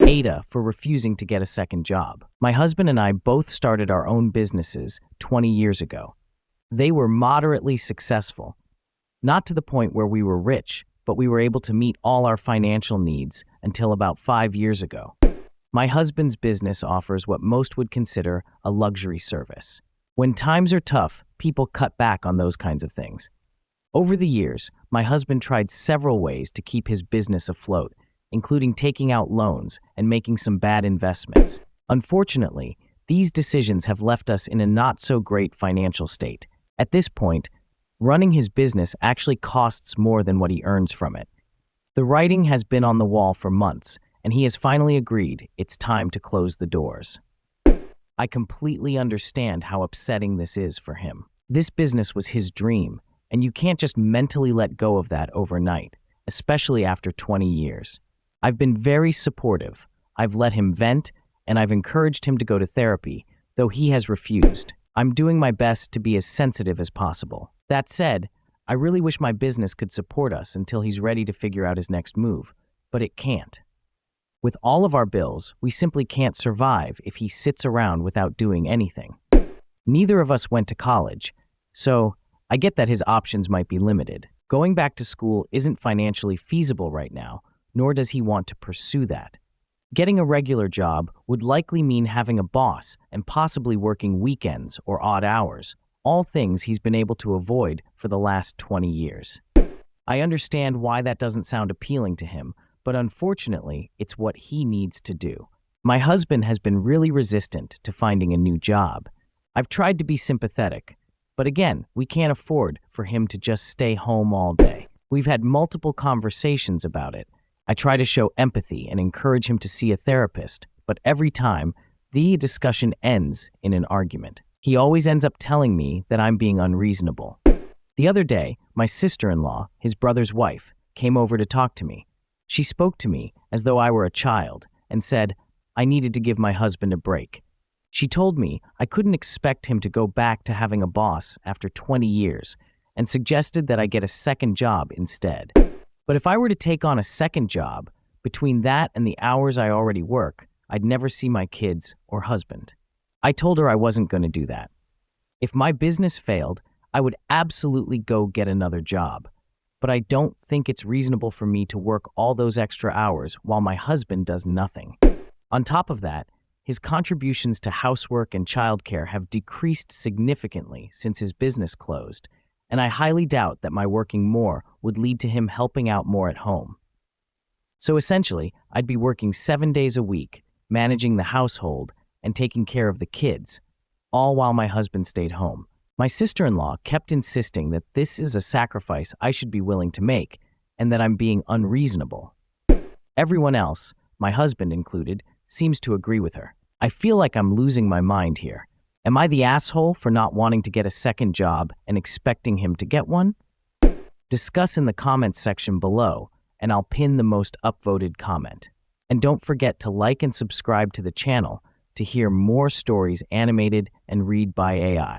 AITA for refusing to get a second job. My husband and I both started our own businesses 20 years ago. They were moderately successful, not to the point where we were rich, but we were able to meet all our financial needs until about 5 years ago. My husband's business offers what most would consider a luxury service. When times are tough, people cut back on those kinds of things. Over the years, my husband tried several ways to keep his business afloat, including taking out loans and making some bad investments. Unfortunately, these decisions have left us in a not-so-great financial state. At this point, running his business actually costs more than what he earns from it. The writing has been on the wall for months, and he has finally agreed it's time to close the doors. I completely understand how upsetting this is for him. This business was his dream, and you can't just mentally let go of that overnight, especially after 20 years. I've been very supportive. I've let him vent, and I've encouraged him to go to therapy, though he has refused. I'm doing my best to be as sensitive as possible. That said, I really wish my business could support us until he's ready to figure out his next move, but it can't. With all of our bills, we simply can't survive if he sits around without doing anything. Neither of us went to college, so I get that his options might be limited. Going back to school isn't financially feasible right now, nor does he want to pursue that. Getting a regular job would likely mean having a boss and possibly working weekends or odd hours, all things he's been able to avoid for the last 20 years. I understand why that doesn't sound appealing to him, but unfortunately, it's what he needs to do. My husband has been really resistant to finding a new job. I've tried to be sympathetic, but again, we can't afford for him to just stay home all day. We've had multiple conversations about it. I try to show empathy and encourage him to see a therapist, but every time, the discussion ends in an argument. He always ends up telling me that I'm being unreasonable. The other day, my sister-in-law, his brother's wife, came over to talk to me. She spoke to me as though I were a child and said I needed to give my husband a break. She told me I couldn't expect him to go back to having a boss after 20 years and suggested that I get a second job instead. But if I were to take on a second job, between that and the hours I already work, I'd never see my kids or husband. I told her I wasn't going to do that. If my business failed, I would absolutely go get another job. But I don't think it's reasonable for me to work all those extra hours while my husband does nothing. On top of that, his contributions to housework and childcare have decreased significantly since his business closed, and I highly doubt that my working more would lead to him helping out more at home. So essentially, I'd be working 7 days a week, managing the household and taking care of the kids, all while my husband stayed home. My sister-in-law kept insisting that this is a sacrifice I should be willing to make and that I'm being unreasonable. Everyone else, my husband included, seems to agree with her. I feel like I'm losing my mind here. Am I the asshole for not wanting to get a second job and expecting him to get one? Discuss in the comments section below, and I'll pin the most upvoted comment. And don't forget to like and subscribe to the channel to hear more stories animated and read by AI.